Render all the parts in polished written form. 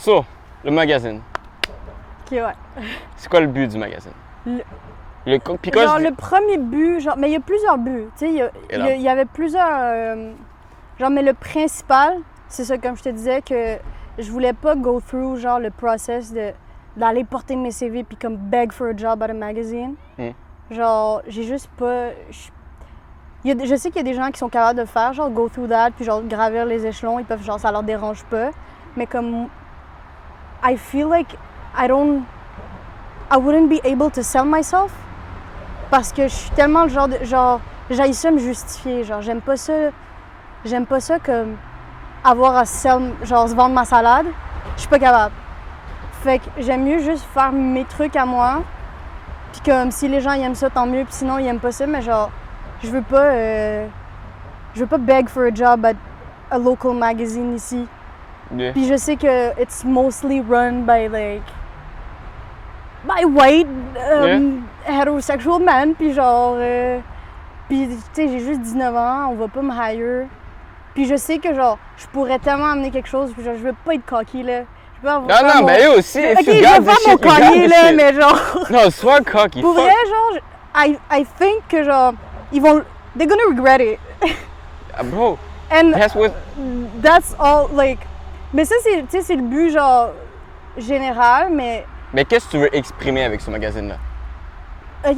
So, le magazine. Ok, ouais. C'est quoi le but du magazine? Puis quoi, Genre, le premier but, genre, mais il y a plusieurs buts. Tu sais, il y avait plusieurs. Genre, mais le principal, c'est ça, comme je te disais, que je voulais pas go through, genre, le process d'aller porter mes CV puis comme beg for a job at a magazine. Genre, j'ai juste pas. Je sais qu'il y a des gens qui sont capables de faire, genre, go through that, puis genre, gravir les échelons, ils peuvent, genre, ça leur dérange pas. Mais comme. I feel like I wouldn't be able to sell myself. Parce que je suis tellement le genre de. Genre, j'haïs ça me justifier. Genre, j'aime pas ça comme. Avoir à se vendre ma salade. Je suis pas capable. Fait que j'aime mieux juste faire mes trucs à moi. Puis comme si les gens ils aiment ça, tant mieux. Puis sinon, ils aiment pas ça. Mais genre, je veux pas beg for a job at a local magazine ici. Yeah. Puis je sais que it's mostly run by white heterosexual men. Puis genre, puis tu sais, j'ai juste 19 ans, on va pas me hire. Puis je sais que genre, je pourrais tellement amener quelque chose. Puis genre, je veux pas être cocky là. Non, ben eux aussi, ok, je vais faire mon cocky là, mais genre. Non, sois cocky. Pour vrai, genre, I think que genre, they're gonna regret it. Bro, And that's all, like. Mais ça, c'est, tu sais, c'est le but, genre, général, mais. Mais qu'est-ce que tu veux exprimer avec ce magazine-là? Ok,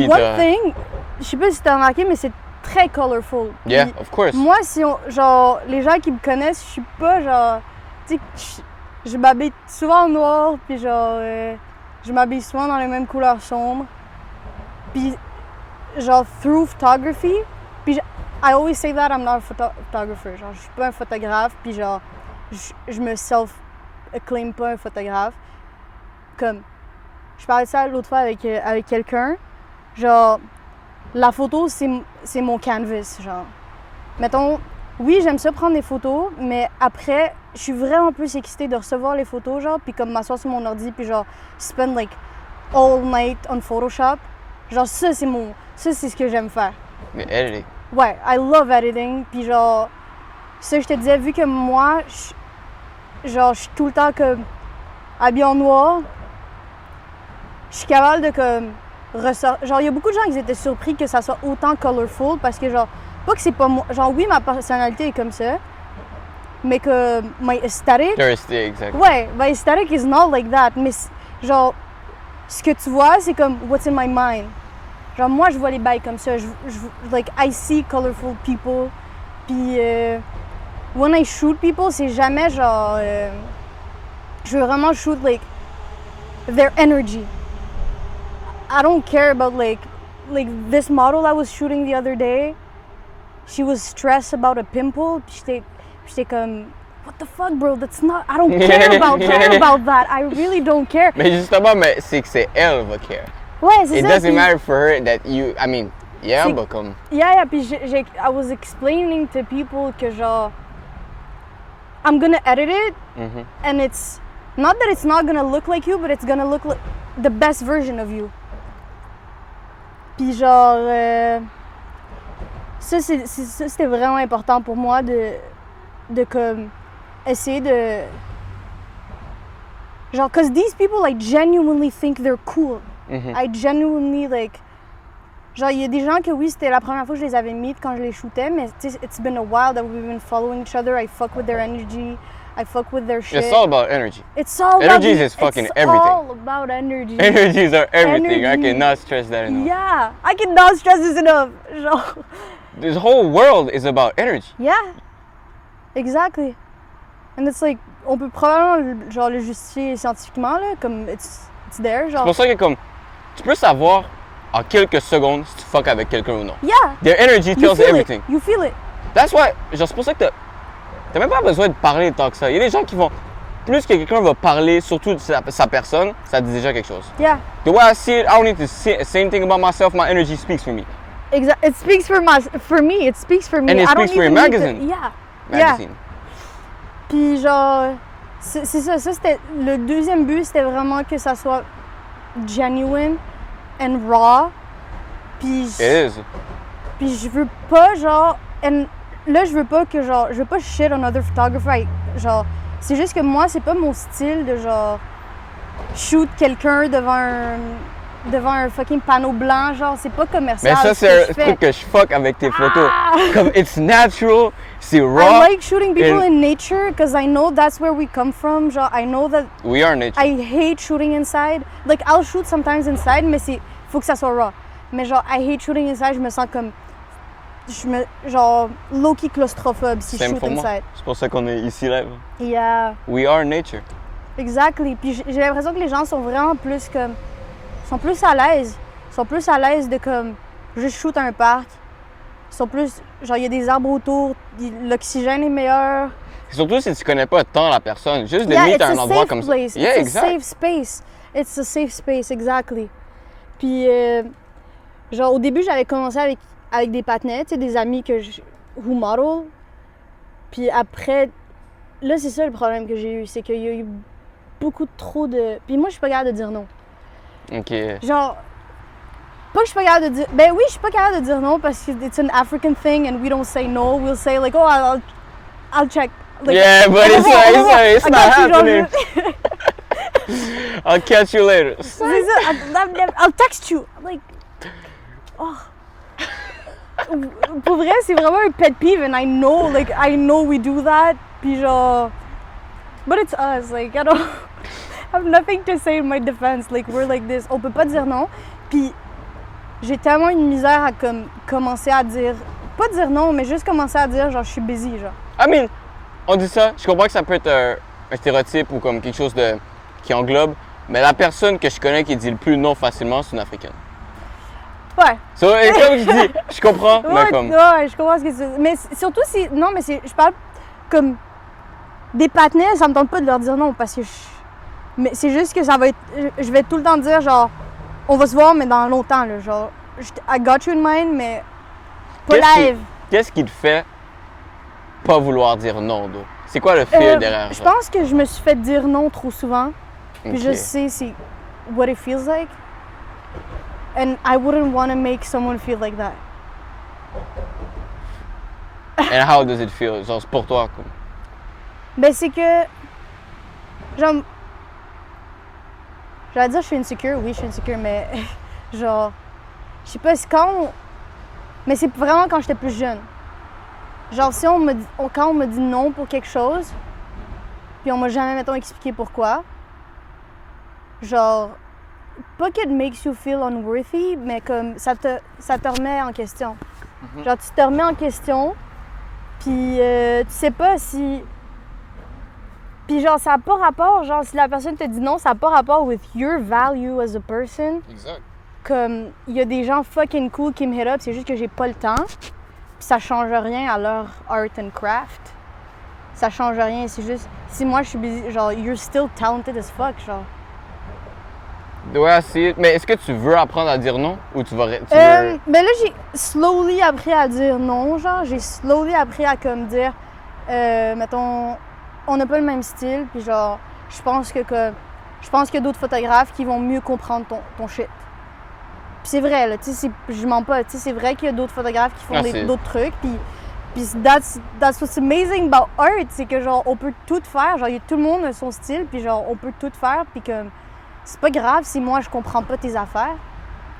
one thing, je sais pas si t'as remarqué, mais c'est très colorful. Yeah, puis, of course. Moi, genre, les gens qui me connaissent, je suis pas, genre, tu sais, je m'habille souvent en noir, puis genre, je m'habille souvent dans les mêmes couleurs sombres. Puis, genre, through photography, puis I always say that I'm not a photographer. Genre, je suis pas un photographe, puis genre, je me self-acclaim pas un photographe. Comme, je parlais de ça l'autre fois avec quelqu'un. Genre, la photo, c'est mon canvas, genre. Mettons, oui, j'aime ça prendre des photos, mais après, je suis vraiment plus excitée de recevoir les photos, genre, puis comme m'asseoir sur mon ordi, puis genre, spend like all night on Photoshop. Genre, ça, c'est ce que j'aime faire. Mais editing. Ouais, I love editing, puis genre, ça, je te disais, vu que moi, je suis tout le temps comme habillée en noir, je suis capable de comme ressortir. Genre, il y a beaucoup de gens qui étaient surpris que ça soit autant colorful, parce que genre, pas que c'est pas moi. Genre, oui, ma personnalité est comme ça, mais que my aesthetic. Exactly. Ouais, my aesthetic is not like that. Mais genre, ce que tu vois, c'est comme what's in my mind. Genre, moi, je vois les bails comme ça. Like, I see colorful people. Puis, when I shoot people, c'est jamais genre. Je veux vraiment shoot like their energy. I don't care about like this model I was shooting the other day. She was stressed about a pimple. Puis j'étais comme, what the fuck, bro? That's not. I don't care about that. I really don't care. Mais justement, c'est que c'est elle va care. Ouais, c'est ça. It doesn't matter for her that you. I mean, yeah, but comme. Yeah. Puis I was explaining to people que genre, I'm gonna edit it, and it's not that it's not gonna look like you, but it's gonna look like the best version of you. Puis genre, ça c'était vraiment important pour moi de comme essayer de genre, cause these people I genuinely think they're cool. I genuinely like, genre il y a des gens que oui c'était la première fois que je les avais meet quand je les shootais, mais it's been a while that we've been following each other. I fuck with their energy. I fuck with their shit. It's all about energy. It's all energy about is fucking everything. It's all about energy. Energies are everything. I cannot stress that enough. Yeah, I cannot stress this enough. Genre. This whole world is about energy. Yeah, exactly. And it's like, on peut probablement genre le justifier scientifiquement là, comme it's there. Genre. C'est pour ça que comme tu peux savoir en quelques secondes si tu fuck avec quelqu'un ou non. Yeah. Their energy tells everything. You feel it. That's why, genre c'est pour ça que t'as même pas besoin de parler tant que ça. Il y a des gens qui vont, plus que quelqu'un va parler, surtout de sa personne, ça dit déjà quelque chose. Yeah. The way I see it, I don't need to say anything about myself. My energy speaks for me. Exactly. It speaks for me. It speaks for me. And it speaks for your magazine. Yeah. Magazine. Yeah. Puis genre, c'est ça. Ça c'était le deuxième but, c'était vraiment que ça soit genuine and raw. Puis. It is. Puis je veux pas genre, and là je veux pas shit on other photographer. Genre, C'est juste que moi, c'est pas mon style de genre shoot quelqu'un devant un fucking panneau blanc, genre, c'est pas commercial. Mais ça, c'est un truc que je fuck avec tes photos. Comme, it's natural, c'est raw. I like shooting people in nature because I know that's where we come from. Genre, I know that we are nature. I hate shooting inside. Like, I'll shoot sometimes inside, mais faut que ça soit raw. Mais genre, I hate shooting inside, je me sens comme, genre, low-key claustrophobe si je shoot inside. C'est pour ça qu'on est ici, là. Yeah. We are nature. Exactly. Puis j'ai l'impression que les gens sont vraiment plus comme, sont plus à l'aise. Ils sont plus à l'aise de comme, juste shoot à un parc. Ils sont plus, genre, il y a des arbres autour, l'oxygène est meilleur. Surtout si tu connais pas tant la personne, juste de meet à un endroit comme ça. Yeah, it's a safe space. It's a safe space, exactly. Puis, genre, au début, j'avais commencé avec des partenaires, tu sais, des amis who model. Puis après, là, c'est ça le problème que j'ai eu, c'est qu'il y a eu beaucoup trop de... Puis moi, je suis pas capable de dire non. OK. Genre, pas que je suis pas capable de dire... Ben oui, je suis pas capable de dire non parce que it's an African thing and we don't say no. We'll say like, oh, I'll check. Like, yeah, but it's not happening. I'll catch you later. I'll text you. Like, oh. Pour vrai, c'est vraiment un pet peeve and I know we do that. Puis genre, but it's us. Like, I have nothing to say in my defense. Like, we're like this. On peut pas dire non. Puis j'ai tellement une misère à commencer à dire, pas dire non, mais juste commencer à dire genre je suis busy, genre. I mean, on dit ça, je comprends que ça peut être un stéréotype ou comme quelque chose qui englobe, mais la personne que je connais qui dit le plus non facilement, c'est une Africaine. Ouais. So, et comme je dis, je comprends, ouais, mais comme... Ouais, je comprends ce que c'est. Mais surtout si... Non, mais je parle comme... Des partenaires, ça me tente pas de leur dire non parce que mais c'est juste que ça va être... Je vais tout le temps dire genre... On va se voir, mais dans longtemps, là, genre... I got you in mind, mais... Pas live. Qu'est-ce qui te fait pas vouloir dire non, d'eau? C'est quoi le fil derrière? Je pense que je me suis fait dire non trop souvent. Puis je sais c'est what it feels like. And I wouldn't want to make someone feel like that. And how does it feel? Genre, c'est pour toi, quoi. Ben, c'est que... Genre... J'allais dire je suis insecure. Oui, je suis insecure, mais... genre... Je sais pas, c'est quand... Mais c'est vraiment quand j'étais plus jeune. Genre, si quand on me dit non pour quelque chose, puis on m'a jamais, mettons, expliqué pourquoi, genre, pas que it makes you feel unworthy, mais comme ça te remet en question. Mm-hmm. Genre, tu te remets en question, puis tu sais pas si... Puis genre, ça n'a pas rapport, genre, si la personne te dit non, ça n'a pas rapport with your value as a person. Exact. Comme, il y a des gens fucking cool qui me hit up, c'est juste que j'ai pas le temps. Puis ça change rien à leur art and craft. Ça change rien, c'est juste... Si moi je suis busy, genre, you're still talented as fuck, genre. Ouais, mais est-ce que tu veux apprendre à dire non? Ou tu veux... Ben là, j'ai slowly appris à dire non, genre. J'ai slowly appris à comme dire... mettons, on n'a pas le même style, puis genre, je pense qu'il y a d'autres photographes qui vont mieux comprendre ton shit. Puis c'est vrai, là, tu sais, je mens pas, tu sais, c'est vrai qu'il y a d'autres photographes qui font d'autres trucs, puis that's what's amazing about art, c'est que genre, on peut tout faire, genre, tout le monde a son style, puis genre, on peut tout faire, puis comme, c'est pas grave si moi, je comprends pas tes affaires.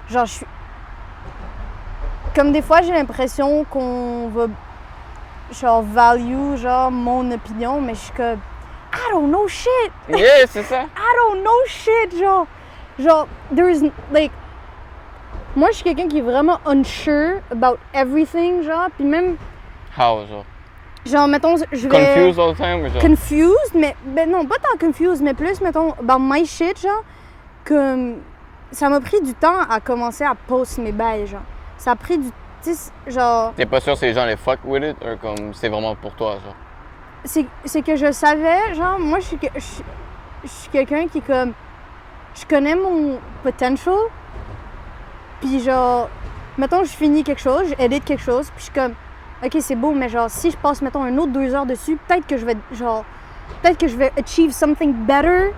Genre, je suis... Comme des fois, j'ai l'impression qu'on va, genre, value, genre, mon opinion, mais je suis comme, I don't know shit! Yeah, c'est ça! I don't know shit, genre, there's, like... Moi, je suis quelqu'un qui est vraiment unsure about everything, genre, puis même... How, genre? Genre, mettons, je vais... Confused all the time, ou genre? Confused, mais... Ben non, pas tant confused, mais plus, mettons, about my shit, genre, comme... Ça m'a pris du temps à commencer à post mes bails, genre. Ça a pris du... Tu sais, genre... T'es pas sûr si les gens les fuck with it, ou comme c'est vraiment pour toi, genre? C'est que je savais, genre, moi, je suis quelqu'un qui, comme... Je connais mon potential. Puis genre, mettons, je finis quelque chose, j'édite quelque chose, puis je suis comme, OK, c'est beau, mais genre, si je passe, mettons, un autre 2 heures dessus, peut-être que je vais achieve something better.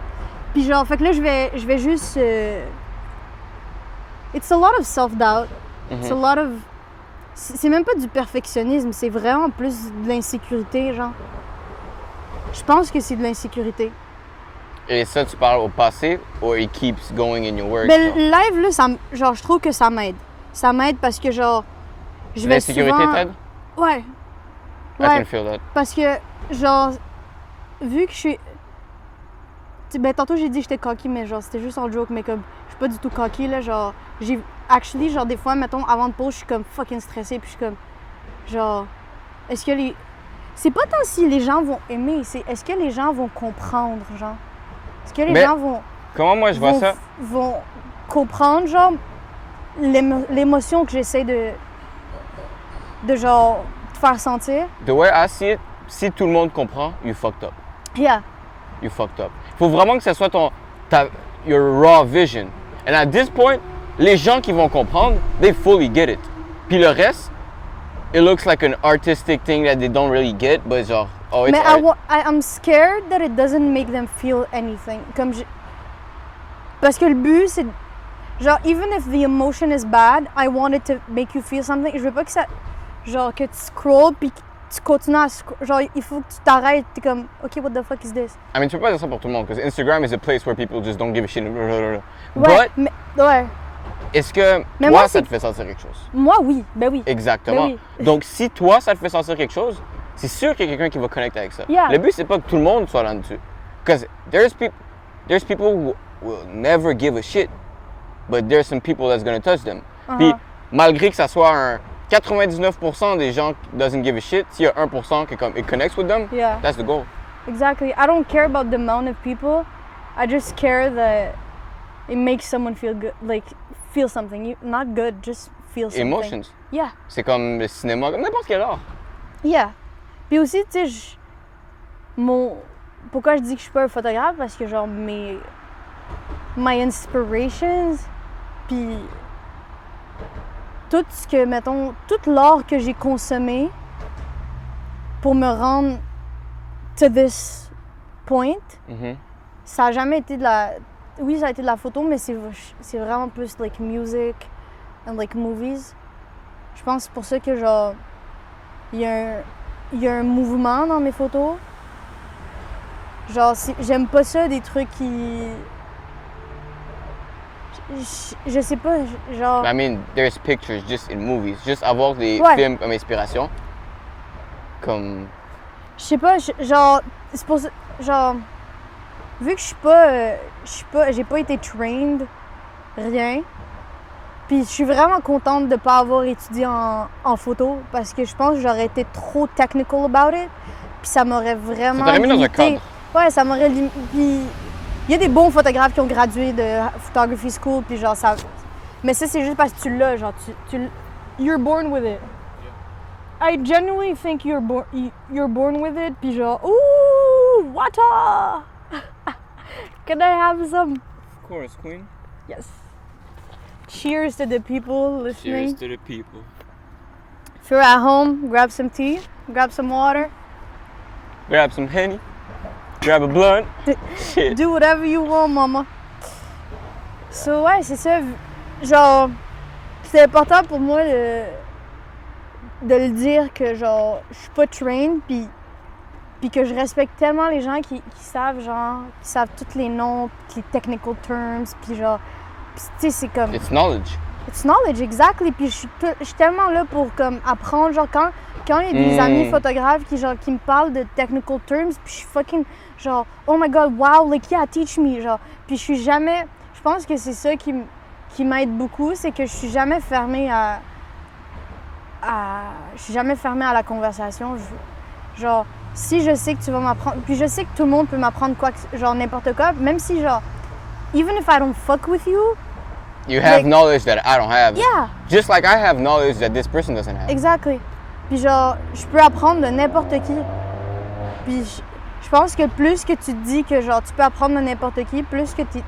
Puis genre, fait que là, je vais juste... It's a lot of self-doubt. Mm-hmm. It's a lot of... C'est même pas du perfectionnisme, c'est vraiment plus de l'insécurité, genre. Je pense que c'est de l'insécurité. Et ça, tu parles au passé, or it keeps going in your work? Ben, le live, là, genre, je trouve que ça m'aide. Ça m'aide parce que, genre, je vais l'insécurité souvent... t'aide? Ouais. I can feel that. Parce que, genre, vu que je suis... Ben, tantôt, j'ai dit que j'étais cocky, mais genre, c'était juste en joke, mais comme, je suis pas du tout cocky, là, genre, genre, des fois, mettons, avant de pause, je suis comme fucking stressée, puis je suis comme, genre, est-ce que les... C'est pas tant si les gens vont aimer, c'est est-ce que les gens vont comprendre, genre. Est-ce que les gens vont... Comment moi, je vois ça? Vont comprendre, genre, l'émotion que j'essaie de, genre, te faire sentir. The way I see it, si tout le monde comprend, you fucked up. Yeah. You fucked up. Faut vraiment que ce soit your raw vision. And at this point, les gens qui vont comprendre, they fully get it. Puis le reste, it looks like an artistic thing that they don't really get, but genre, oh, it's mais I'm scared that it doesn't make them feel anything. Parce que le but, c'est... Genre, even if the emotion is bad, I want it to make you feel something. Je veux pas que ça... Genre, que tu scrolls puis que tu continues à scroll. Genre, il faut que tu t'arrêtes. T'es comme, OK, what the fuck is this? I mean, tu peux pas dire ça pour tout le monde, parce que Instagram is a place where people just don't give a shit. Ouais, But, mais, ouais. est-ce que Mais toi, moi, ça te fait sentir quelque chose? Moi, oui. Ben oui. Exactement. Ben oui. Donc, si toi, ça te fait sentir quelque chose, c'est sûr qu'il y a quelqu'un qui va connecter avec ça. Yeah. Le but, c'est pas que tout le monde soit là-dessus. Because there's people who will never give a shit, but there's some people that's gonna touch them. Puis, malgré que ça soit un 99% des gens qui doesn't give a shit, s'il y a 1% qui comme it connects with them, Yeah. that's the goal. Exactly. I don't care about the amount of people. I just care that it makes someone feel good, like feel something. Not good, just feel something. Emotions. Yeah. C'est comme le cinéma, comme n'importe quel art. Yeah. Puis aussi, tu sais, pourquoi je dis que je suis pas un photographe? Parce que genre my inspirations, puis tout ce que, mettons, tout l'art que j'ai consommé pour me rendre to this point, ça a jamais été de la... Oui, ça a été de la photo, mais c'est vraiment plus like music and like movies. Je pense que c'est pour ça que genre il y a un mouvement dans mes photos. Genre, j'aime pas ça, des trucs qui... Je sais pas, genre... I mean, there's pictures just in movies. Juste avoir des films comme inspiration. Comme... Je sais pas, genre... C'est pour ça... Genre... Vu que j'ai pas été trained, rien. Puis je suis vraiment contente de pas avoir étudié en photo parce que je pense que j'aurais été trop technical about it. Puis ça m'aurait vraiment... Ça t'aurait mis dans un cadre. Ouais, ça m'aurait limité. Puis il y a des bons photographes qui ont gradué de photography school, puis genre ça... Mais ça, c'est juste parce que tu l'as, genre you're born with it. I genuinely think you're born with it, puis genre, ooh, water! Can I have some? Of course, queen. Yes. Cheers to the people listening. Cheers to the people. If you're at home, grab some tea, grab some water. Grab some Henny. Grab a blunt. Shit. Do whatever you want, mama. So, ouais, c'est ça. Genre, c'est important pour moi de le dire que, genre, je suis pas trained, puis que je respecte tellement les gens qui savent, genre, qui savent tous les noms, les technical terms, puis genre, tu sais, c'est comme... It's knowledge. It's knowledge, exactly. Puis je suis tellement là pour, comme, apprendre, genre, quand il y a des amis photographes qui me parlent de technical terms, puis je suis fucking, genre, oh my god, wow, like, yeah, teach me, genre. Puis je suis jamais... Je pense que c'est ça qui m'aide beaucoup, c'est que je suis jamais fermée je suis jamais fermée à la conversation. Genre, si je sais que tu vas m'apprendre... Puis je sais que tout le monde peut m'apprendre quoi, genre n'importe quoi, même si, genre, even if I don't fuck with you... You have knowledge that I don't have. Yeah. Just like I have knowledge that this person doesn't have. Exactly. Puis genre, je peux apprendre de n'importe qui. Puis je pense que plus que tu te dis que, genre, tu peux apprendre de n'importe qui, plus que tu...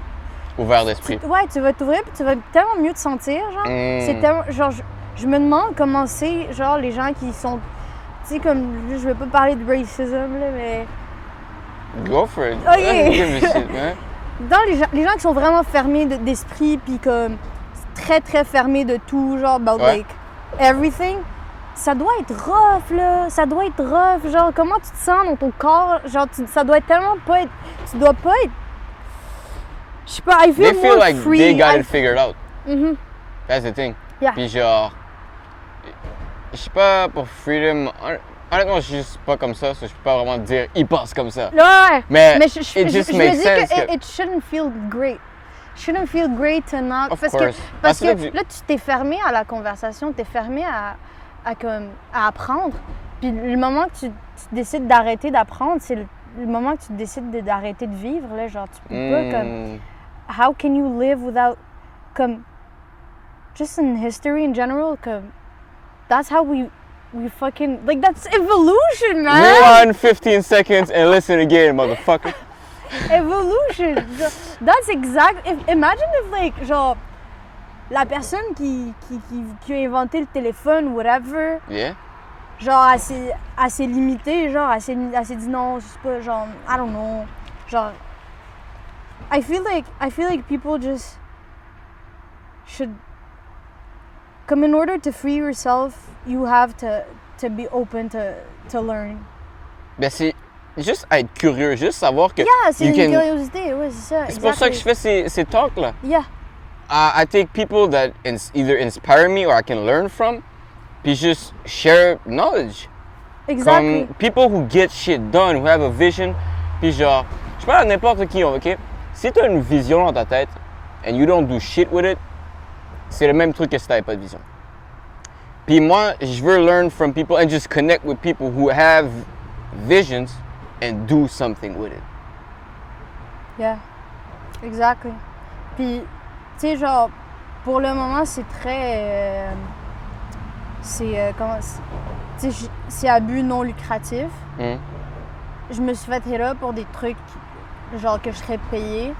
Ouvert d'esprit. Ouais, tu vas t'ouvrir, puis tu vas tellement mieux te sentir, genre. C'est tellement... Genre, je me demande comment c'est, genre, les gens qui sont... Tu sais, comme... Je veux pas parler de racism, là, mais... Go for it. OK. Give a shit, man. Dans les gens qui sont vraiment fermés d'esprit, puis comme... Très, très fermés de tout, genre, about, like, everything. ça doit être rough, là. Ça doit être rough. Genre, comment tu te sens dans ton corps? Genre, ça doit être tellement pas être... Tu dois pas être... Je sais pas, I feel They feel more like free. they got it figured out. Mhm. That's the thing. Yeah. Puis genre, je sais pas pour freedom. Honnêtement, je suis juste pas comme ça, je peux pas vraiment dire il pense comme ça. Ouais. Mais je it just me makes dis sense que que- it shouldn't feel great. Shouldn't feel great to not... Of parce course. que Parce que là, tu t'es fermé à la conversation, t'es fermé à apprendre. Puis le moment que tu décides d'arrêter d'apprendre, c'est le moment que tu décides d'arrêter de vivre, là. Genre, tu peux pas comme... How can you live without... Comme... Just in history in general, comme... That's how we fucking... Like, that's evolution, man! Rewind 15 seconds and listen again, motherfucker. Evolution! That's exact... Imagine if, like, genre... La personne qui a inventé le téléphone, whatever... Yeah. Genre, assez limité, genre, assez dit non, je sais pas, genre, I don't know. Genre... I feel like people just should... Comme in order to free yourself, you have to be open to learn. Ben c'est juste être curieux, juste savoir que... Yeah, c'est you une can- curiosité, ouais, c'est ça. C'est pour ça que je fais ces talks là. Yeah, I take people that either inspire me or I can learn from, puis juste share knowledge. exactly. Comme people who get shit done, who have a vision. Puis genre, je parle à n'importe qui, ok? Si t'as une vision dans ta tête and you don't do shit with it, c'est le même truc que si t'avais pas de vision. Puis moi, je veux learn from people and just connect with people who have visions and do something with it. Yeah, exactly. Puis, tu sais, genre, pour le moment, c'est très... tu sais, c'est à but non lucratif. Mm. Je me suis fait hit up pour des trucs, genre, que je serais payée.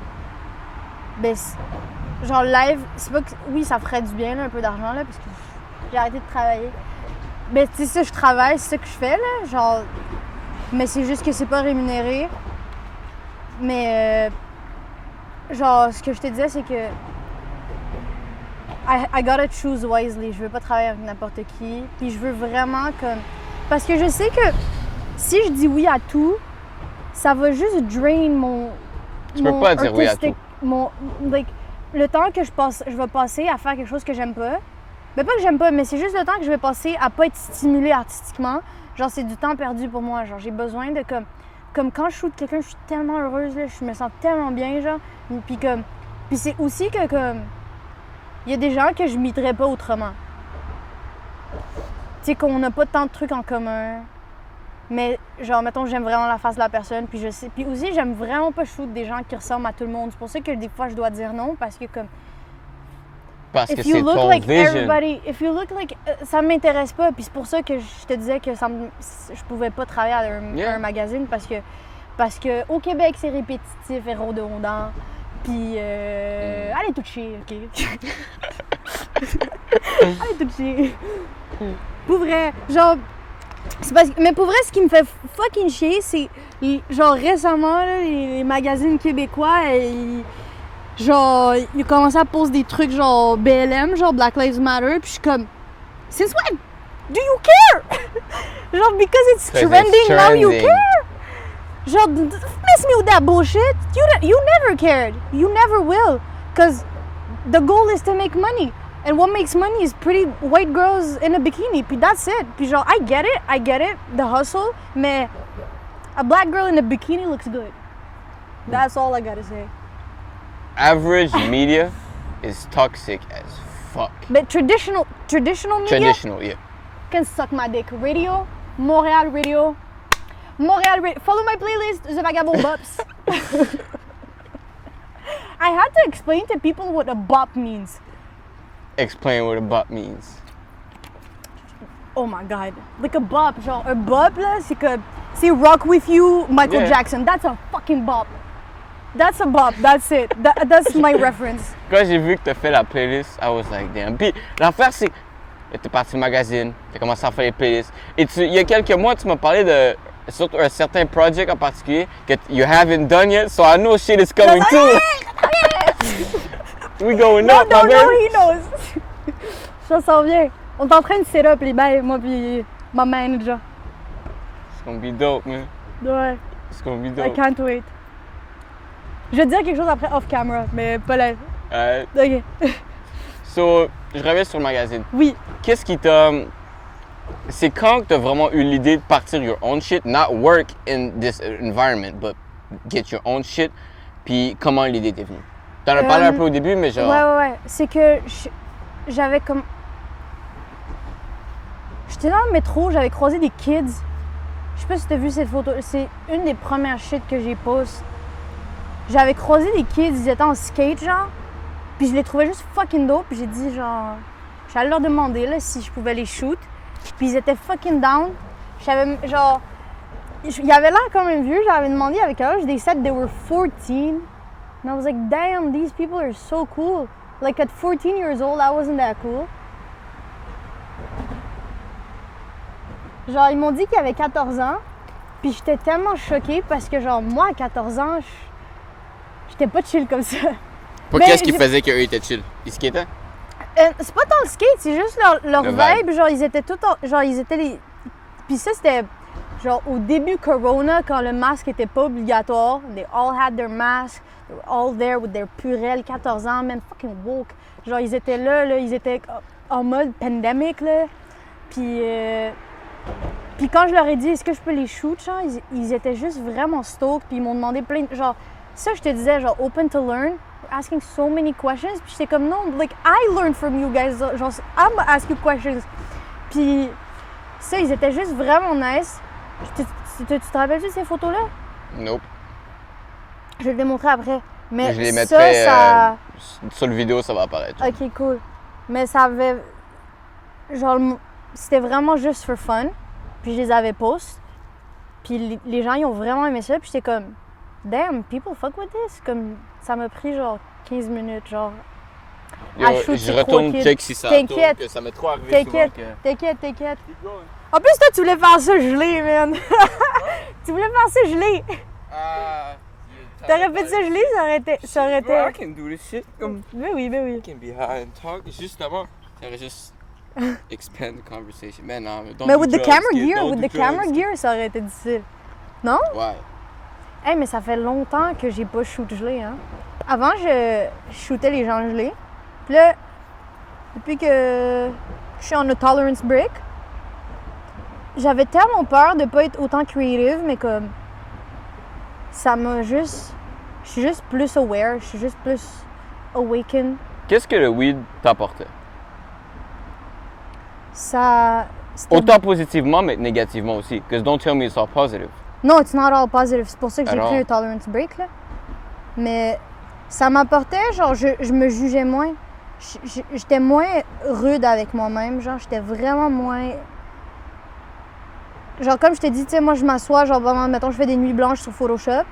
Ben, genre, live, c'est pas que... Oui, ça ferait du bien, là, un peu d'argent, là, parce que j'ai arrêté de travailler. Ben, tu sais, ça, je travaille, c'est ça que je fais, là, genre... Mais c'est juste que c'est pas rémunéré. Mais... genre, ce que je te disais, c'est que... I gotta choose wisely. Je veux pas travailler avec n'importe qui. Puis je veux vraiment comme... Parce que je sais que si je dis oui à tout, ça va juste drain mon... Tu peux pas dire oui à tout. Like, le temps que je vais passer à faire quelque chose que j'aime pas. Ben pas que j'aime pas, mais c'est juste le temps que je vais passer à pas être stimulée artistiquement. Genre, c'est du temps perdu pour moi. Genre, j'ai besoin de comme... Comme quand je shoot quelqu'un, je suis tellement heureuse, là. Je me sens tellement bien, genre. Puis comme... Puis c'est aussi que comme... Il y a des gens que je m'imiterais pas autrement. Tu sais, qu'on n'a pas tant de trucs en commun. Mais genre, mettons, j'aime vraiment la face de la personne. Puis je sais. Puis aussi, j'aime vraiment pas shoot des gens qui ressemblent à tout le monde. C'est pour ça que des fois, je dois dire non. Parce que comme... Parce que If you c'est look ton like vision. everybody... If you look like... ça m'intéresse pas. Puis c'est pour ça que je te disais que je pouvais pas travailler à Yeah. un magazine. Parce que au Québec, c'est répétitif et redondant. Puis, allez tout chier, OK? Allez tout chier. Pour vrai, genre... Mais pour vrai, ce qui me fait fucking chier, c'est... Genre, récemment, là, les magazines québécois, genre, ils ont commencé à poser des trucs genre BLM, genre Black Lives Matter, puis je suis comme... Since when do you care? Genre, because it's trending, now you care? Genre, mess me with that bullshit. You never cared. You never will. Because the goal is to make money. And what makes money is pretty white girls in a bikini. Puis that's it. Puis genre, I get it, the hustle. Mais a black girl in a bikini looks good. That's all I gotta say. Average media is toxic as fuck. But traditional media Traditional, yeah. can suck my dick. Radio, Montréal Radio. Follow my playlist, The Vagabond Bops. I had to explain to people what a bop means. Explain what a bop means. Oh my god. Like a bop, genre un bop là, c'est que c'est Rock With You, Michael Yeah. Jackson. That's a fucking bop. That's a bop, that's it. That's my reference. Quand j'ai vu que t'as fait la playlist, I was like, damn. Puis l'affaire, c'est que t'es parti au magazine, t'as commencé à faire les playlists. Et il y a quelques mois, tu m'as parlé de surtout un certain project en particulier que you haven't done yet, so I know shit is coming too. We going up, my No, man. he knows. Ça s'en vient. On est en train de set up les bails, moi puis ma manager. It's gonna be dope, man. Ouais. It's gonna be I dope. can't wait. Je vais te dire quelque chose après off-camera, mais pas là. Alright. OK. So, je reviens sur le magazine. Oui. Qu'est-ce qui t'a... C'est quand que t'as vraiment eu l'idée de partir your own shit, not work in this environment, but get your own shit, puis comment l'idée t'est venue? T'en as parlé un peu au début, mais genre... Ouais. C'est que j'avais comme... J'étais dans le métro, j'avais croisé des kids. Je sais pas si t'as vu cette photo. C'est une des premières shit que j'ai post. J'avais croisé des kids, ils étaient en skate, genre. Puis je les trouvais juste fucking dope. Puis j'ai dit, genre... J'allais leur demander, là, si je pouvais les shoot. Puis ils étaient fucking down. J'avais, genre... Il y avait l'air quand même vieux. J'avais demandé avec eux. They said they were 14. And I was like, damn, these people are so cool. Like, at 14 years old, I wasn't that cool. Genre, ils m'ont dit qu'ils avaient 14 ans. Puis j'étais tellement choquée parce que, genre, moi, à 14 ans, j'étais pas chill comme ça. Qu'est-ce qui faisait qu'eux étaient chill? Ils skataient? C'est pas tant le skate, c'est juste leur vibe. Genre, ils étaient tout... Genre, ils étaient les... Puis ça, c'était... Genre, au début Corona, quand le masque était pas obligatoire, they all had their masks. They were all there with their purelles, 14 ans, man, fucking woke. Genre, ils étaient là, ils étaient en mode pandemic, là. Puis quand je leur ai dit, est-ce que je peux les shoot, genre, ils étaient juste vraiment stoked. Puis ils m'ont demandé plein de... Genre, ça, je te disais, genre, open to learn. Asking so many questions. Puis j'étais comme, non, like, I learned from you guys. Genre, I'm gonna ask you questions. Puis ça, ils étaient juste vraiment nice. Tu te rappelles-tu de ces photos-là? Nope. Je vais te les montrer après. Mais je les mettrai ça... sur le vidéo, ça va apparaître. Ok, cool. Mais ça avait... Genre, c'était vraiment juste for fun. Puis je les avais post. Puis les gens, ils ont vraiment aimé ça. Puis j'étais comme, damn, people fuck with this. Comme, ça m'a pris genre 15 minutes, genre... Je retourne check si ça tourne, que ça m'est trop arrivé souvent que... T'inquiète. En plus, toi, tu voulais faire ça gelé, man. Tu voulais faire ça gelé. T'aurais fait ça gelé, ça aurait été... I can do this shit. Comme... Ben oui. I can be high and talk. Justement, ça aurait juste expand the conversation. Mais non, mais with the camera gear, ça aurait été difficile. Non? Ouais. Hey, mais ça fait longtemps que j'ai pas shoot gelé, hein. Avant, je shootais les gens gelés. Puis là, depuis que je suis en a tolerance break, j'avais tellement peur de pas être autant creative, mais comme ça m'a juste... Je suis juste plus aware, je suis juste plus awakened. Qu'est-ce que le weed t'apportait? Ça... Autant positivement, mais négativement aussi. Because don't tell me it's all positive. No, it's not all positive. C'est pour ça que j'ai pris un tolerance break, là. Mais ça m'apportait, genre, je me jugeais moins. J'étais moins rude avec moi-même, genre, j'étais vraiment moins... Genre, comme je t'ai dit, tu sais, moi, je m'assois, genre, vraiment, mettons, je fais des nuits blanches sur Photoshop.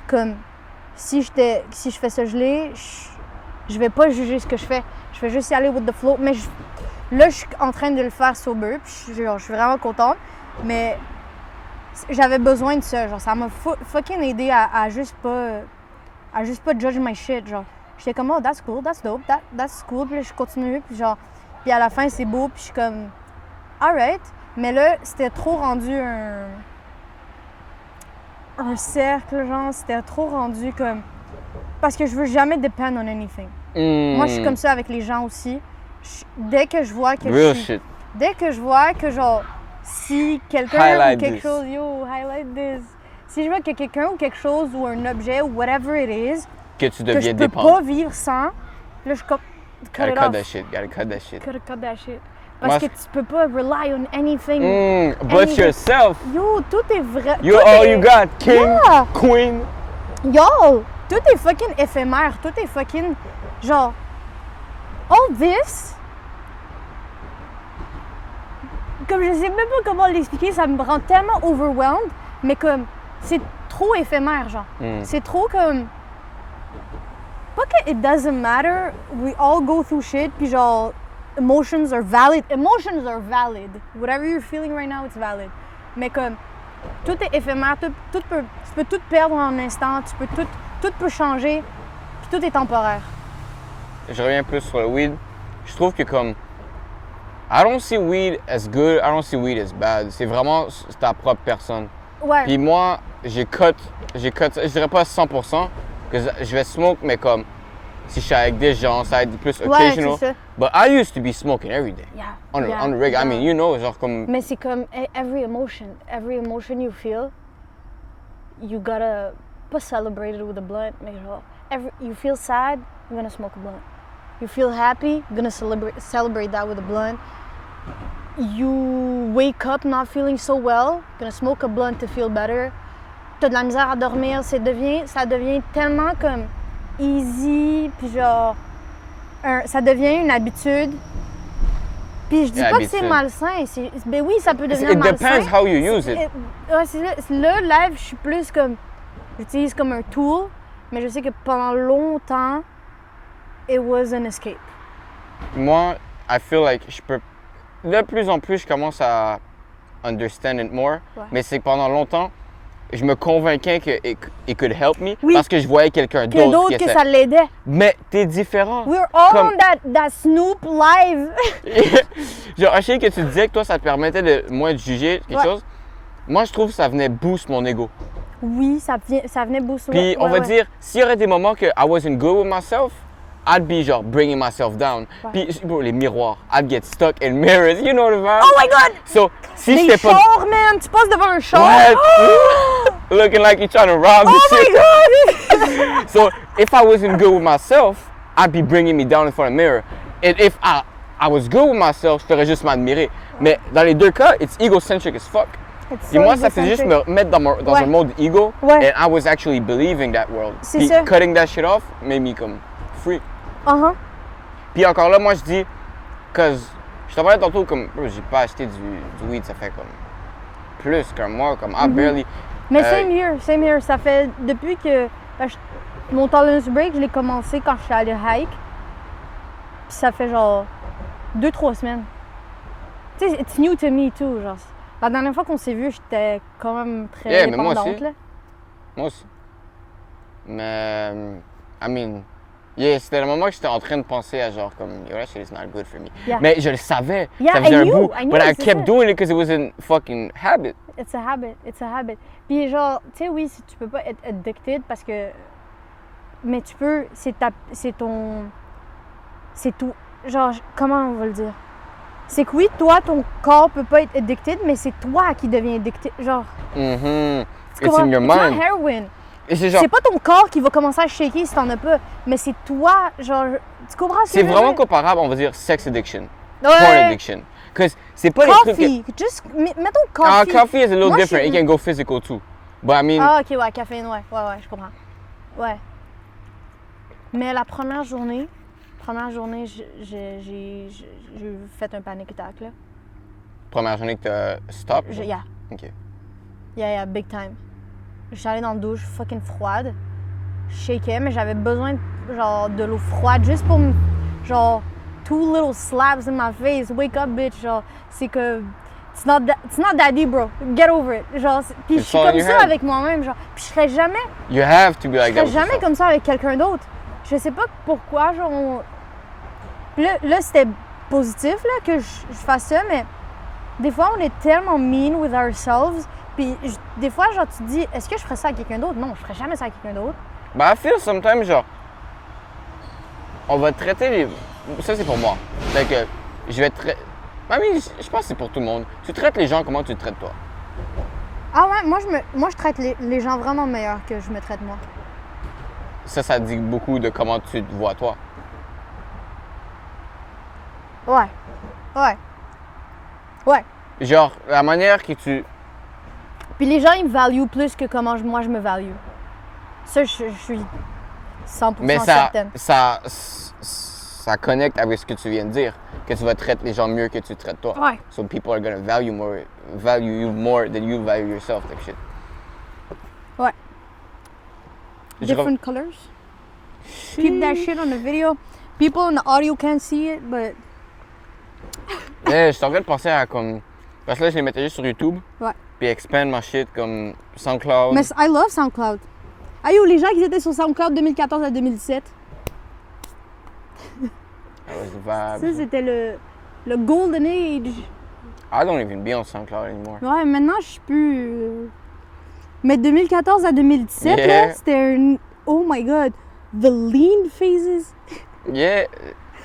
Comme, si je fais ça gelé, je vais pas juger ce que je fais. Je vais juste y aller with the flow. Mais là, je suis en train de le faire sober, puis je suis vraiment contente. Mais j'avais besoin de ça, genre, ça m'a fucking aidé à juste pas judge my shit, genre. J'étais comme, oh, that's cool, that's dope, that's cool. Puis là, je continue, puis genre... Puis à la fin, c'est beau, puis je suis comme, alright. Mais là, c'était trop rendu un cercle, genre. C'était trop rendu comme... Parce que je veux jamais depend on anything. Moi, je suis comme ça avec les gens aussi. Dès que je vois que Dès que je vois que, genre, si quelqu'un ou quelque chose... Yo, highlight this. Si je vois que quelqu'un ou quelque chose ou un objet ou whatever it is... Que tu deviens dépendant. Que je peux pas vivre sans, là, je cut gotta cut that shit. Gotta cut that shit. Parce que tu peux pas rely on anything. But yourself. Yo, tout est vrai. You're all you got, king, queen. Yo, tout est fucking éphémère. Tout est fucking, genre, all this. Comme je sais même pas comment l'expliquer, ça me rend tellement overwhelmed. Mais comme, c'est trop éphémère, genre. C'est trop comme... Pas que it doesn't matter, we all go through shit, puis genre, emotions are valid. Whatever you're feeling right now, it's valid. Mais comme, tout est éphémère, tu peux tout perdre en un instant, tout peut changer, puis tout est temporaire. Je reviens plus sur le weed. Je trouve que comme, I don't see weed as good, I don't see weed as bad. C'est vraiment ta propre personne. Ouais. Puis moi, j'ai cut ça, je dirais pas 100%, que je vais smoke, mais comme, si je suis avec des gens, ça va être plus occasional. C'est ça. But I used to be smoking every day. Yeah. On the rig, I mean, you know, genre comme... Mais c'est comme every emotion you feel, you gotta, pas celebrate it with a blunt, mais genre, you feel sad, you're gonna smoke a blunt. You feel happy, you're gonna celebrate that with a blunt. You wake up not feeling so well, you're gonna smoke a blunt to feel better. T'as de la misère à dormir, ça devient tellement comme easy, puis genre, ça devient une habitude. Puis je dis pas que c'est malsain, ben oui, ça peut devenir malsain. It depends how you use it. Là, live, je suis plus comme, j'utilise comme un tool, mais je sais que pendant longtemps, it was an escape. Moi, I feel like de plus en plus, je commence à understand it more, mais c'est que pendant longtemps, je me convainquais que it could help me parce que je voyais quelqu'un d'autre que ça l'aidait. Mais t'es différent. We're all on that Snoop live. Genre, je sais que tu disais que toi, ça te permettait de moins de juger quelque chose. Moi, je trouve que ça venait boost mon ego. Oui, ça venait boost. Puis on va dire, s'il y aurait des moments que I wasn't good with myself, I'd be genre bringing myself down. Puis bro, les miroirs, I'd get stuck in mirrors, you know what I mean? Oh my god! So, si des chars, man! Tu passes devant un char! What? Looking like you're trying to rob the shit. Oh my god! So, if I wasn't good with myself, I'd be bringing me down in front of the mirror. And if I was good with myself, je ferais juste m'admirer. Mais dans les deux cas, it's egocentric as fuck. Et moi, ça faisait juste me mettre dans un mode ego. And I was actually believing that world. C'est ça. Cutting that shit off made me comme free. Puis encore là, moi je dis, je t'en parlais tantôt comme, j'ai pas acheté du weed, ça fait comme plus qu'un mois, comme barely. Mais same here, ça fait depuis que mon tolerance break, je l'ai commencé quand je suis allée hike. Puis ça fait genre 2-3 semaines. Tu sais, it's new to me too, genre. La dernière fois qu'on s'est vu, j'étais quand même très dépendante, là. Moi aussi. Mais, I mean, c'était le moment que j'étais en train de penser à genre comme, yo, that shit is not good for me. Yeah. Mais je le savais, yeah, ça faisait un bout, but I kept ça. doing it because it was a fucking habit. It's a habit. Puis genre, tu sais, oui, tu peux pas être addicted parce que, mais tu peux, c'est tout, genre, comment on va le dire? C'est que oui, toi, ton corps peut pas être addicted, mais c'est toi qui deviens addicted, genre. It's in your mind. It's not heroin. Genre... C'est pas ton corps qui va commencer à shaker si t'en as pas, mais c'est toi, genre, tu comprends ce que c'est vraiment comparable, on va dire, sex addiction, porn addiction. Parce que c'est pas coffee. les trucs que... Just, mettons coffee. Coffee is a little different, it can go physical too. But I mean... Ah, ok, ouais, caféine, ouais, je comprends. Ouais. Mais la première journée, j'ai fait un panic attack, là. Première journée que t'as stop? Yeah. Ok. Yeah, big time. Je suis allée dans la douche fucking froide. Je shakeais, mais j'avais besoin genre de l'eau froide juste pour me. Genre, 2 little slaps in my face. Wake up, bitch. Genre, c'est que. It's not daddy, bro. Get over it. Genre, puis je suis comme ça avec moi-même. Genre, puis je serais jamais. You have to be like that. Je serais jamais comme ça avec quelqu'un d'autre. Je sais pas pourquoi, genre. Là c'était positif là, que je fasse ça, mais des fois, on est tellement mean with ourselves. Puis des fois, genre, tu te dis, est-ce que je ferais ça à quelqu'un d'autre? Non, je ferais jamais ça à quelqu'un d'autre. Ben, I feel sometimes, genre, on va traiter les... Ça, c'est pour moi. Fait que je vais traiter... je pense que c'est pour tout le monde. Tu traites les gens comment tu te traites toi? Ah ouais, moi je traite les gens vraiment meilleurs que je me traite moi. Ça dit beaucoup de comment tu te vois toi. Ouais. Genre, la manière que tu... Puis les gens, ils me valuent plus que comment moi je me value. Ça, je suis 100% certaine. Ça connecte avec ce que tu viens de dire, que tu vas traiter les gens mieux que tu traites toi. Ouais. So people are gonna value you more than you value yourself, type shit. Ouais. Different colors. Keep that shit on the video. People in the audio can't see it, but... Je suis en train de penser à comme... Parce que là, je les mettais juste sur YouTube. Ouais. Puis expand ma shit comme SoundCloud. Mais I love SoundCloud. Ah yo, les gens qui étaient sur SoundCloud 2014 à 2017. Ça, c'était le golden age. I don't even be on SoundCloud anymore. Ouais, maintenant, je suis plus... Mais 2014 à 2017, là, c'était un... Oh my God! The lean phases. Yeah!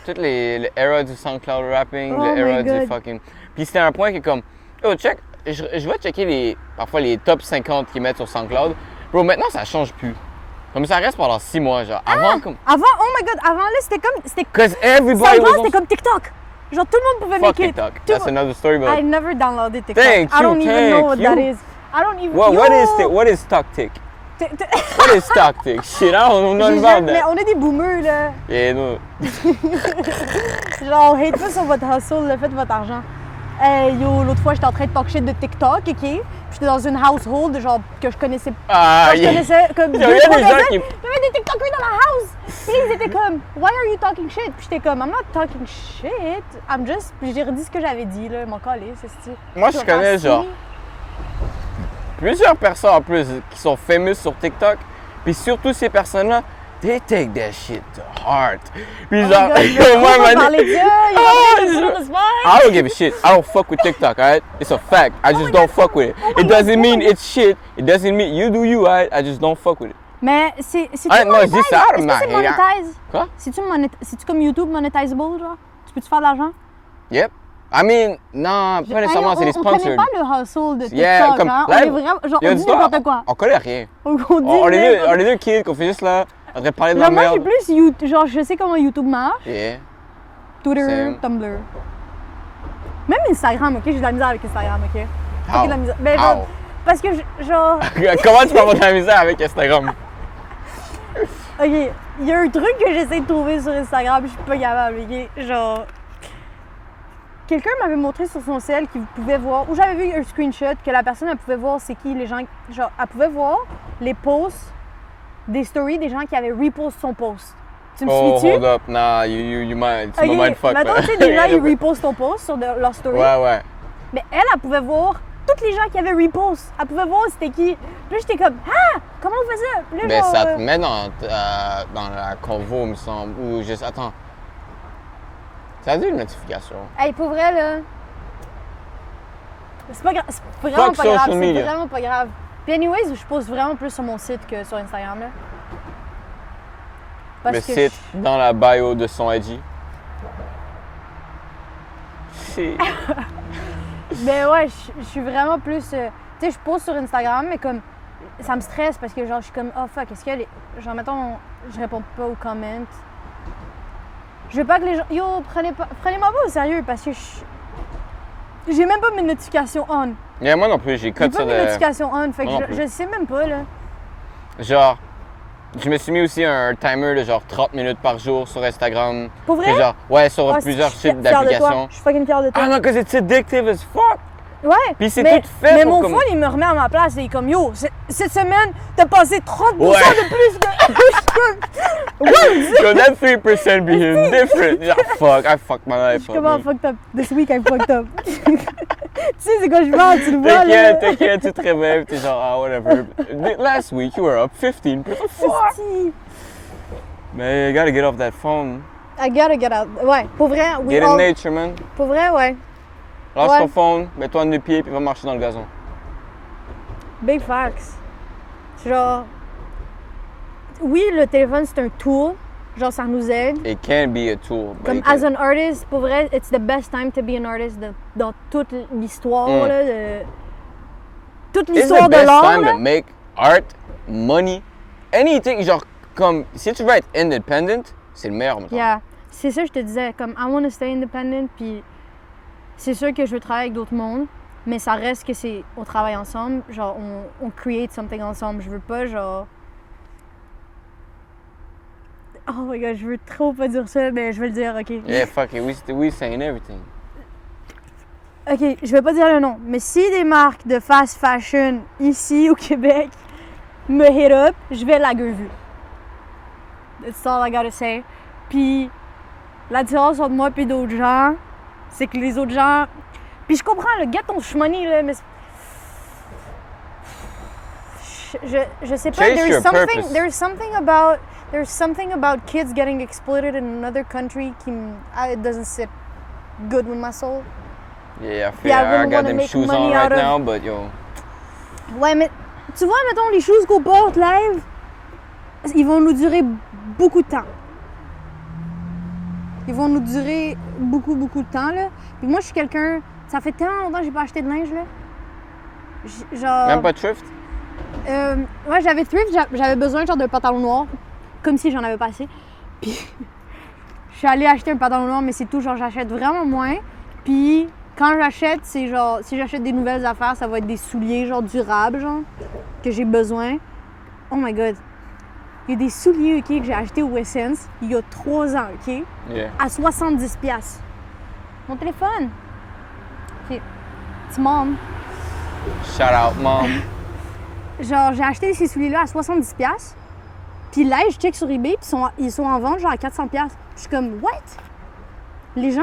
Toutes les eras du SoundCloud rapping, l'era du fucking... Puis c'était un point qui est comme... Oh, check! Je vais checker parfois les top 50 qu'ils mettent sur SoundCloud. Bro, maintenant, ça change plus. Comme ça reste pendant 6 mois, genre. Avant, oh my God! Avant, là, c'était comme... Because everybody was c'était comme TikTok! Genre, tout le monde pouvait make it. TikTok. That's another story, but... I never downloaded TikTok. I don't even know what that is. I don't even... Well, what is TokTik? What is TokTik? Shit, I don't know nothing about that. Mais on est des boomers, là. Yeah, no. Genre, on hate pas sur votre hustle, le fait de votre argent. Hey, yo, l'autre fois, j'étais en train de talk shit de TikTok, OK? Puis j'étais dans une household, genre, que je connaissais... je connaissais comme... Il y avait des TikTokers dans la house! Puis ils étaient comme, why are you talking shit? Puis j'étais comme, I'm not talking shit. I'm just... Puis j'ai redit ce que j'avais dit, là, mon calé, c'est style. Moi, je connais, genre... Plusieurs personnes en plus qui sont famous sur TikTok, puis surtout ces personnes-là, they take that shit to heart. Puis genre, moi, I don't give a shit. I don't fuck with TikTok, alright? It's a fact. I just don't fuck with it. It doesn't mean it's shit. It doesn't mean you do you, alright? I just don't fuck with it. Mais c'est moi, je dis ça, est-ce que c'est monetize? Quoi? C'est-tu comme YouTube monetizable, genre? Tu peux-tu faire de l'argent? Yep. I mean, non, pas nécessairement, c'est des sponsored. On connaît pas le hustle de TikTok, comme, hein? On est vraiment, genre, on dit n'importe quoi. On connaît rien. On est deux kids qu'on fait juste là, on devrait parler de la merde. Moi, je suis plus YouTube, genre, je sais comment YouTube marche. Yeah. Twitter, Same. Tumblr. Même Instagram, OK? J'ai de la misère avec Instagram, OK? How? De la misère. Ben, genre, parce que, genre... Comment tu peux avoir de la misère avec Instagram? OK, il y a un truc que j'essaie de trouver sur Instagram, je suis pas capable, OK? Genre... Quelqu'un m'avait montré sur son cell qu'il pouvait voir, ou j'avais vu un screenshot que la personne, elle pouvait voir c'est qui les gens, genre, elle pouvait voir les posts des stories des gens qui avaient repost son post. Tu me suis-tu? Hold up, nah, you might, tu m'as mindfuck. Maintenant, tu sais, des gens, ils repostent ton post sur leur story. Ouais. Mais elle pouvait voir toutes les gens qui avaient repost. Elle pouvait voir c'était qui. Puis là, j'étais comme, ah, comment on fait ça? Puis là, mais genre, ça te met dans la convo, me semble, ou juste, attends. Ça a dit une notification. Hey, pour vrai, là. C'est pas grave. C'est vraiment pas grave. C'est vraiment pas grave. Puis, anyways, je poste vraiment plus sur mon site que sur Instagram, là. Parce le site dans la bio de son IG. Ben ouais, je suis vraiment plus. Tu sais, je poste sur Instagram, mais comme. Ça me stresse parce que, genre, je suis comme, oh fuck, est-ce que les. Genre, mettons, je réponds pas aux comments. Je veux pas que les gens... Yo, prenez-moi pas au sérieux parce que j'ai même pas mes notifications on. Yeah, moi non plus, j'ai cut ça de... J'ai pas mes notifications on, fait que je sais même pas, là. Genre, je me suis mis aussi un timer de genre 30 minutes par jour sur Instagram. Pour vrai? Genre, ouais, sur plusieurs sites d'applications. Je suis fucking fière de toi. Ah non, que c'est addictive as fuck! Ouais, puis c'est tout fait mais mon phone, il me remet à ma place et il est comme, yo, cette semaine, t'as passé 30% de plus que... Yo, that 3% being different. Yeah, fuck, I fucked my life up. Comment fucked up? This week, I fucked up. Tu sais, c'est quand je parle, tu le vois, là. T'inquiète, tu te réveilles, t'es genre, ah, whatever. Last week, you were up 15%. Fuck! Mais you gotta get off that phone. I gotta get out. Ouais, pour vrai, Get in nature, man. Pour vrai, ouais. Lâche ton phone, mets-toi en deux pieds, puis va marcher dans le gazon. Big facts. Genre, oui, le téléphone, c'est un tool. Genre, ça nous aide. It can be a tool. Comme as an artist, pour vrai, it's the best time to be an artist dans toute l'histoire, là, toute l'histoire de l'art. It's the best time to make art, money, anything. Genre, comme, si tu veux être independent, c'est le meilleur moment. Yeah. C'est ça, je te disais, comme, I want to stay independent, puis c'est sûr que je veux travailler avec d'autres mondes, mais ça reste que c'est, on travaille ensemble, genre, on create something ensemble. Je veux pas, genre... Oh my god, je veux trop pas dire ça, mais je vais le dire, ok? Yeah, fuck it, we saying everything. Ok, je vais pas dire le nom, mais si des marques de fast fashion ici au Québec me hit up, je vais la gueule vue. That's all I gotta say. Puis, la différence entre moi et d'autres gens, c'est que les autres gens... Puis je comprends, le get ton shmoney, là, mais... Je sais pas, there's something about kids getting exploited in another country qui... It doesn't sit good with my soul. Yeah, Yeah, I really I got wanna them make shoes money on right out of- now, but yo. Ouais, mais tu vois, mettons, les shoes qu'on porte live, ils vont nous durer beaucoup de temps. Ils vont nous durer beaucoup, beaucoup de temps, là. Puis moi, je suis quelqu'un... Ça fait tellement longtemps que j'ai pas acheté de linge, là. Genre... Même pas de thrift? Ouais, j'avais thrift, j'avais besoin genre d'un pantalon noir, comme si j'en avais pas assez. Puis je suis allée acheter un pantalon noir, mais c'est tout, genre j'achète vraiment moins. Puis quand j'achète, c'est genre, si j'achète des nouvelles affaires, ça va être des souliers genre durables, genre, que j'ai besoin. Oh my god. Il y a des souliers, OK, que j'ai achetés au Essence il y a 3 ans, OK? Yeah. À 70$. Mon téléphone. OK. It's mom. Shout out, mom. Genre, j'ai acheté ces souliers-là à 70$. Puis là, je check sur eBay, puis ils sont en vente genre à 400$. Je suis comme, what? Les gens,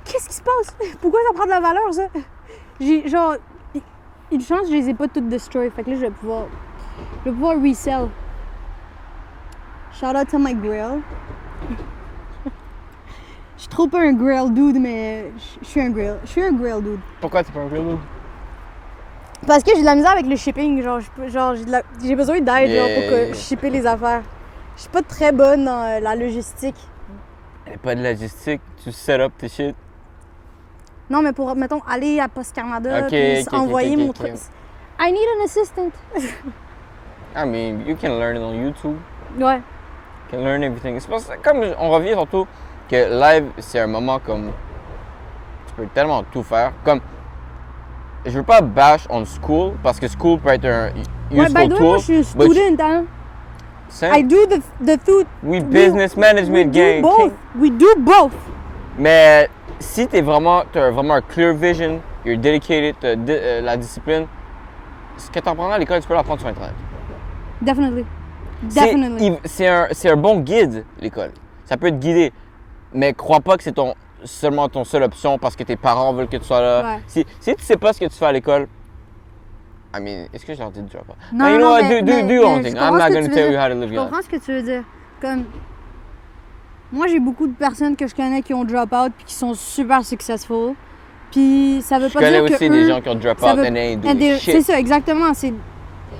qu'est-ce qui se passe? Pourquoi ça prend de la valeur, ça? J'ai, genre, une chance, je les ai pas toutes destroy. Fait que là, je vais pouvoir resell. Shout out to my grill. Je suis trop pas un grill dude, mais je suis un grill. Je suis un grill dude. Pourquoi t'es pas un grill? Parce que j'ai de la misère avec le shipping, genre j'ai besoin d'aide genre, pour Yeah. que shipper les affaires. Je suis pas très bonne dans la logistique. Et pas de logistique, tu set up tes shit. Non, mais pour, mettons, aller à Post Canada, Ok, puis ok, envoyer ok, mon ok. truc. I need an assistant. I mean, you can learn it on YouTube. Ouais. You can learn everything. C'est parce que, comme on revient surtout, que live, c'est un moment comme... Tu peux tellement tout faire. Comme... Je veux pas bash on school, parce que school peut être un Ouais, useful by the way, tool. moi, je suis but student, hein. same. I do the food. We business management gang. Both. We do both. Mais si t'as vraiment un clear vision, you're dedicated, la discipline, ce que t'apprends à l'école, tu peux l'apprendre sur Internet. Definitely. Definitely. C'est un bon guide, l'école. Ça peut te guider. Mais crois pas que c'est seulement ton seule option parce que tes parents veulent que tu sois là. Ouais. Si tu sais pas ce que tu fais à l'école, I mean, est-ce que je leur dis de drop out? Non, you know non, what, mais- do mais your own je thing. comprends I'm ce not que gonna tu veux tell you dire. how to live Je your life. comprends ce que tu veux dire. Comme... Moi, j'ai beaucoup de personnes que je connais qui ont drop out puis qui sont super successful. Puis ça veut Je pas connais dire que aussi eux, des gens qui ont drop ça out veut- and they ain't and doing they- shit. C'est ça, exactement.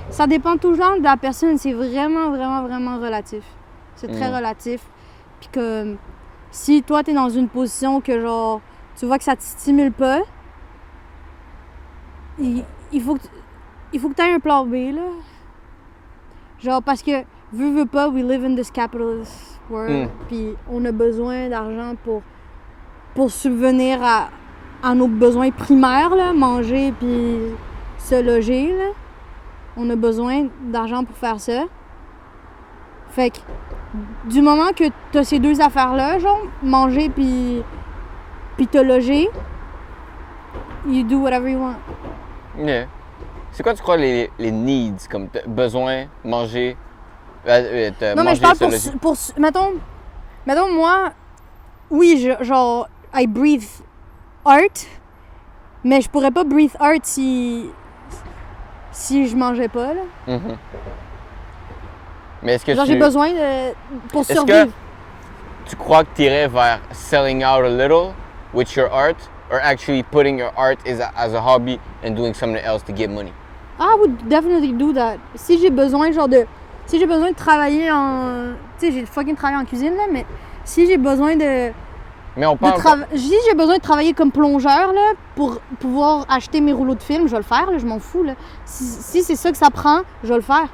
Ça dépend toujours de la personne. C'est vraiment, vraiment, vraiment relatif. C'est très relatif. Puis que si toi, t'es dans une position que genre, tu vois que ça te stimule pas, il faut que tu aies un plan B, là. Genre, parce que, veux pas, we live in this capitalist world. Puis on a besoin d'argent pour subvenir à nos besoins primaires, là, manger puis se loger, là. On a besoin d'argent pour faire ça. Fait que, du moment que t'as ces deux affaires-là, genre, manger puis te loger, you do whatever you want. Yeah. C'est quoi, tu crois, les needs, comme besoin, manger, Non, mais je parle pour mettons, moi, oui, genre, I breathe art, mais je pourrais pas breathe art si je mangeais pas, là. Mhm. Mais est-ce que Genre, j'ai besoin pour Est-ce survivre. que tu crois que tu irais vers selling out a little with your art, or actually putting your art as a hobby and doing something else to get money? I would definitely do that. Si j'ai besoin, si j'ai besoin de travailler tu sais, j'ai fucking travaillé en cuisine, là, mais si j'ai besoin de... Mais on parle... Si j'ai besoin de travailler comme plongeur, là, pour pouvoir acheter mes rouleaux de film, je vais le faire, là, je m'en fous, là. Si c'est ça que ça prend, je vais le faire.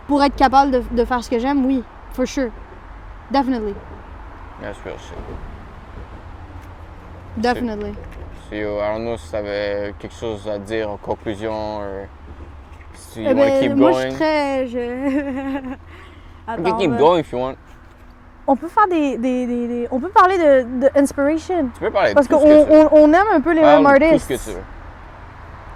Pour être capable de faire ce que j'aime, oui. For sure. Definitely. That's real shit. Definitely. So, I don't know si tu avais quelque chose à dire en conclusion, ou si you Eh want to ben, keep moi, going. je suis très... You Attends, can keep là. going if you want. On peut faire on peut parler de inspiration. Tu peux parler de Parce tout ce que tu veux. qu'on aime un peu les mêmes Parle de tout artistes. ce que tu veux.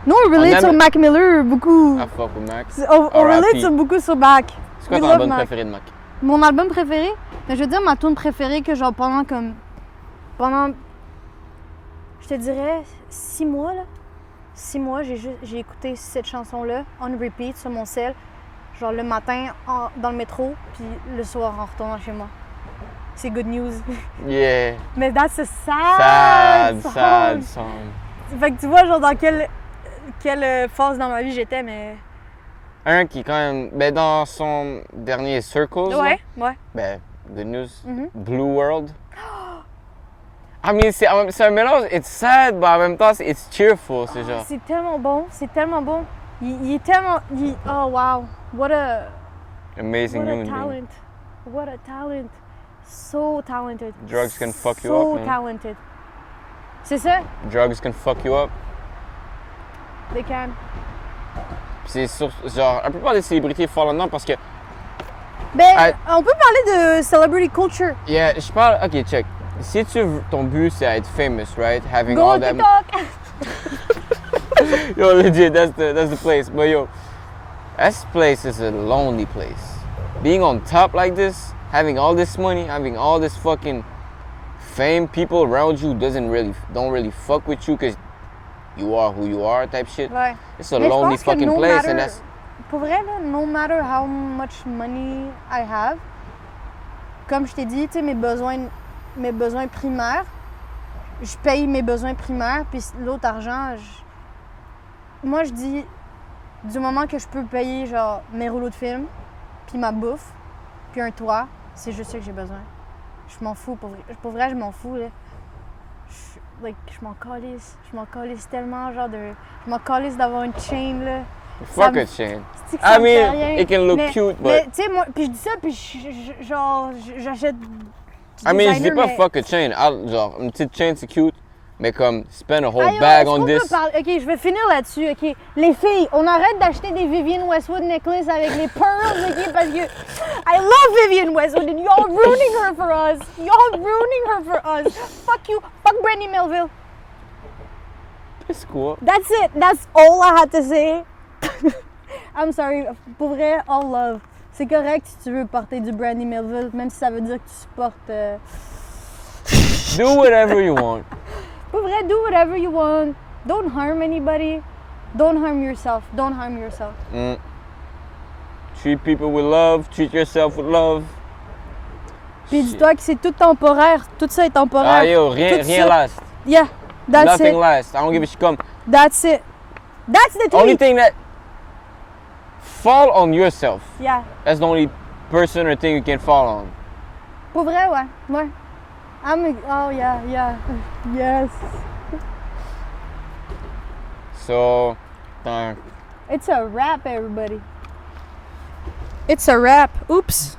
Nous, on relate aime- sur Mac Miller beaucoup. I fuck with Max. On relate R.I.P. sur beaucoup sur Mac. C'est quoi We ton love album Mac. préféré de Mac? Mon album préféré? Ben, je veux dire ma tune préférée que genre pendant, je te dirais 6 mois, là. 6 mois, j'ai écouté cette chanson-là on repeat sur mon cell. Genre le matin dans le métro, puis le soir en retournant chez moi. c'est good news. Yeah. Mais that's a sad song. Fait que tu vois, genre, dans quelle phase dans ma vie j'étais, mais... Un qui, quand même, ben, dans son dernier Circles, Ouais, là, ouais. ben, good news, Mhm. Blue World. I mean, c'est un mélange, it's sad, mais en même temps, it's cheerful, c'est genre. C'est tellement bon, c'est tellement bon. Il est tellement... oh, wow. What a Amazing human being. talent. What a talent. So talented. Drugs can fuck you So up, man. talented. C'est ça? Drugs can fuck you up. They can. C'est genre, la plupart des célébrités font là-dedans parce que, Ben, on peut parler de celebrity culture. yeah, je parle, ok, check. Si ton but c'est être famous, right? Having Go all that. TikTok! Yo, legit, that's the place. But yo, this place is a lonely place. Being on top like this, having all this money, having all this fucking fame, people around you don't really fuck with you because you are who you are type shit. Ouais. It's a Mais je lonely pense que fucking no place, matter- and that's Pour vrai, là, no matter how much money I have, comme je t'ai dit, tu sais, mes besoins primaires, je paye mes besoins primaires, puis l'autre argent, moi je dis, du moment que je peux payer genre mes rouleaux de film, puis ma bouffe, puis un toit, c'est juste ça que j'ai besoin. Je m'en fous, pour vrai, je m'en fous, là. Je m'en calisse tellement, genre je m'en calisse d'avoir une chain, là. fuck a chain. C'est que ça I me fait mean, rien. it can look Mais- cute, Mais but tu sais, moi, puis je dis ça, puis genre, j'achète. du I mean, je dis designer, pas mais- fuck a chain. Genre, une petite chain c'est cute, mais comme spend a whole Aïe, bag est-ce on qu'on peut this. parler- Ok, je vais finir là-dessus. Ok, les filles, on arrête d'acheter des Vivienne Westwood necklaces avec les pearls, ok, parce que I love Vivienne Westwood and y'all ruining her for us. Y'all ruining her for us. Fuck you. Fuck Brandy Melville. C'est quoi? That's it. That's all I had to say. I'm sorry. Pour vrai, all love. C'est correct si tu veux porter du Brandy Melville, même si ça veut dire que tu supportes. Do whatever you want. Pour vrai, do whatever you want. Don't harm anybody. Don't harm yourself. Don't harm yourself. Treat people with love. Treat yourself with love. Puis dis-toi que c'est tout temporaire. Tout ça est temporaire. Ah yo, rien Tout ça- last. Yeah, that's Nothing it. lasts. I don't give a shit. Comme That's it. That's the only tweet. thing that fall on yourself. Yeah. That's the only person or thing you can fall on. Pour vrai, ouais. Ouais. Oh yeah, yeah. Yes. So, It's a wrap, everybody. It's a wrap. Oops.